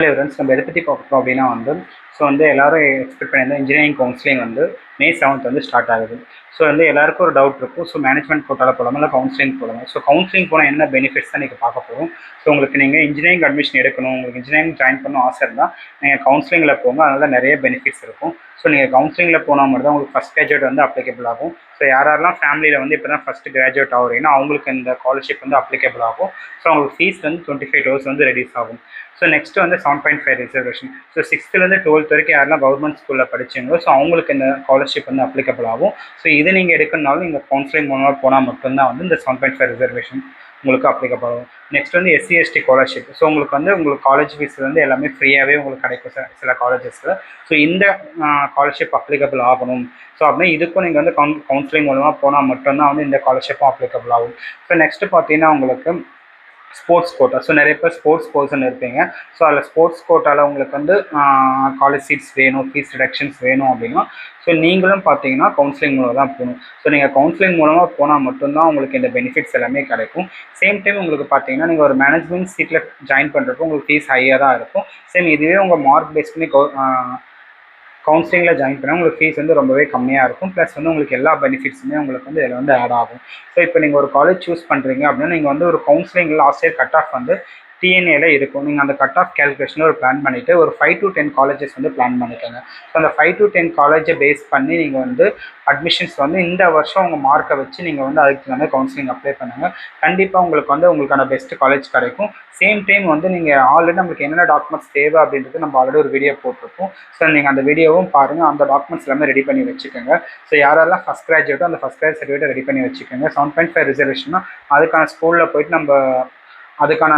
Friends நம்ம எதை பற்றி பார்க்க போகிறோம் அப்படின்னா வந்து ஸோ வந்து எல்லோரும் எக்ஸ்பெக்ட் பண்ணியிருந்த இன்ஜினியரிங் கவுன்சிலிங் வந்து May 7th வந்து ஸ்டார்ட் ஆகுது. ஸோ வந்து எல்லாருக்கும் ஒரு டவுட் இருக்கும். ஸோ மேனேஜ்மெண்ட் கோட்டாவில் போடாமல் இல்லை கவுன்சிலிங் போடாமல். ஸோ கவுன்சிலிங் போனால் என்ன பெனிஃபிட்ஸ் தான் நீங்கள் பார்க்க போகிறோம். ஸோ உங்களுக்கு நீங்கள் இன்ஜினியரிங் அட்மிஷன் எடுக்கணும், உங்களுக்கு இன்ஜினியரிங் ஜாயின் பண்ணணும் ஆசை இருந்தால் நீங்கள் கவுன்சிலிங்கில் போங்க. அதனால் நிறைய பெனிஃபிட்ஸ் இருக்கும். ஸோ நீங்கள் கவுன்சிலிங்கில் போனால் மட்டும் தான் உங்களுக்கு ஃபஸ்ட் கிராஜுவேட் வந்து அப்ளிகபிள் ஆகும். ஸோ யாரெல்லாம் ஃபேமிலியில் வந்து இப்போ தான் ஃபஸ்ட்டு கிராஜுவேட் ஆகுறீங்கன்னா அவங்களுக்கு இந்த ஸ்காலர்ஷிப் வந்து அப்ளிகபிள் ஆகும். ஸோ அவங்களுக்கு ஃபீஸ் வந்து 25,000 வந்து ரெடியூஸ் ஆகும். ஸோ நெக்ஸ்ட்டு வந்து 7.5 reservation. So 6th to 12th வரைக்கும் யாரெல்லாம் கவர்மெண்ட் ஸ்கூலில் படிச்சிங்களோ ஸோ அவங்களுக்கு இந்த ஸ்காலர்ஷிப் வந்து அப்ளிகபிள் ஆகும். ஸோ இது நீங்கள் எடுக்கணுனாலும் நீங்கள் கவுன்சிலிங் மூலமாக போனால் மட்டும்தான் வந்து இந்த 7.5 ரிசர்வேஷன் உங்களுக்கு அப்ளிகபிள் ஆகும். நெக்ஸ்ட் வந்து SC/ST ஸ்காலர்ஷிப். ஸோ உங்களுக்கு வந்து உங்களுக்கு காலேஜ் ஃபீஸ் வந்து எல்லாமே ஃப்ரீயாகவே உங்களுக்கு கிடைக்கும் சில காலேஜஸில். ஸோ இந்த ஸ்காலர்ஷிப் அப்ளிகபிள் ஆகணும். ஸோ அப்படின்னா இதுக்கும் நீங்கள் வந்து கவுன்சிலிங் மூலமாக போனால் மட்டும்தான் வந்து இந்த ஸ்காலர்ஷிப்பும் அப்ளிகபிள் ஆகும். ஸோ நெக்ஸ்ட்டு பார்த்தீங்கன்னா உங்களுக்கு ஸ்போர்ட்ஸ் கோட்டா. ஸோ நிறைய பேர் ஸ்போர்ட்ஸ் பர்சன் இருப்பீங்க. ஸோ அதில் ஸ்போர்ட்ஸ் கோட்டாவில் உங்களுக்கு வந்து காலேஜ் சீட்ஸ் வேணும், ஃபீஸ் ரிடக்ஷன்ஸ் வேணும் அப்படின்னா ஸோ நீங்களும் பார்த்தீங்கன்னா கவுன்சிலிங் மூலம் தான் போகணும். ஸோ நீங்கள் கவுன்சிலிங் மூலமாக போனால் மட்டும்தான் உங்களுக்கு இந்த பெனிஃபிட்ஸ் எல்லாமே கிடைக்கும். சேம் டைம் உங்களுக்கு பார்த்தீங்கன்னா நீங்கள் ஒரு மேனேஜ்மெண்ட் சீட்டில் ஜாயின் பண்ணுறப்போ உங்களுக்கு ஃபீஸ் ஹையாக தான் இருக்கும். சேம் இதுவே உங்கள் மார்க் பேஸ் பண்ணி கவுன்சிலிங்கில் ஜாயின் பண்ணால் உங்களுக்கு ஃபீஸ் வந்து ரொம்பவே கம்மியாக இருக்கும். ப்ளஸ் வந்து உங்களுக்கு எல்லா பெனிஃபிட்ஸுமே உங்களுக்கு வந்து இதில் வந்து ஆட் ஆகும். ஸோ இப்போ நீங்கள் ஒரு காலேஜ் சூஸ் பண்ணுறீங்க அப்படின்னா நீங்கள் வந்து ஒரு counselling last year cut off வந்து TNAல இருக்கும். நீங்கள் அந்த கட் ஆஃப் கேல்குலேஷனில் ஒரு பிளான் பண்ணிவிட்டு ஒரு 5 to 10 காலேஜஸ் வந்து பிளான் பண்ணிக்கோங்க. ஸோ அந்த 5 to 10 காலேஜை பேஸ் பண்ணி நீங்கள் வந்து அட்மிஷன்ஸ் வந்து இந்த வருஷம் உங்கள் மார்க்கை வச்சு நீங்கள் வந்து அதுக்கு தகுந்த கவுன்சிலிங் அப்ளை பண்ணுங்கள். கண்டிப்பாக உங்களுக்கு வந்து உங்களுக்கான பெஸ்ட் காலேஜ் கிடைக்கும். சேம் டைம் வந்து நீங்கள் ஆல்ரெடி நம்மளுக்கு என்னென்ன டாக்குமெண்ட்ஸ் தேவை அப்படின்றது நம்ம ஆல்ரெடி ஒரு வீடியோ போட்டிருப்போம். ஸோ நீங்கள் அந்த வீடியோவும் பாருங்கள். அந்த டாக்குமெண்ட்ஸ் எல்லாமே ரெடி பண்ணி வச்சுக்கோங்க. ஸோ யாரெல்லாம் ஃபஸ்ட் கிராஜுவேட்டோ அந்த ஃபஸ்ட் கிராஜுவேட் சர்டிஃபிகேட்டை ரெடி பண்ணி வச்சுக்கோங்க. 7.5 ரிசர்வேஷன்னா அதுக்கான ஸ்கூலில் போயிட்டு நம்ம அதுக்கான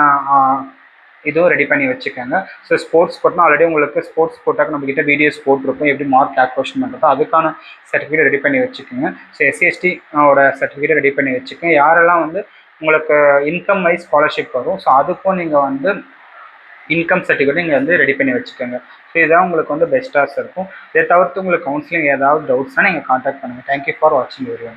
இதுவும் ரெடி பண்ணி வச்சுக்கோங்க. ஸோ ஸ்போர்ட்ஸ் கோட்டா ஆல்ரெடி உங்களுக்கு ஸ்போர்ட்ஸ் கோட்டாக்கு நம்மக்கிட்ட வீடியோஸ் போட்டிருப்போம், எப்படி மார்க் கால்குலேஷன் பண்ணுறதோ அதுக்கான சர்டிஃபிகேட் ரெடி பண்ணி வச்சுக்கோங்க. ஸோ SC/ST சர்டிஃபிகேட் ரெடி பண்ணி வச்சுக்கோங்க. யாரெல்லாம் வந்து உங்களுக்கு இன்கம் வைஸ் ஸ்காலர்ஷிப் வரும் ஸோ அதுக்கும் நீங்கள் வந்து இன்கம் சர்டிஃபிகேட் நீங்கள் வந்து ரெடி பண்ணி வச்சுக்கோங்க. ஸோ இதுதான் உங்களுக்கு வந்து பெஸ்ட்டாக இருக்கும். இதை தவிர்த்து உங்களுக்கு கவுன்சிலிங் ஏதாவது டவுட்ஸ்னால் நீங்கள் கான்டாக்ட் பண்ணுங்கள். தேங்க்யூ ஃபார் வாட்சிங் வீடியோ.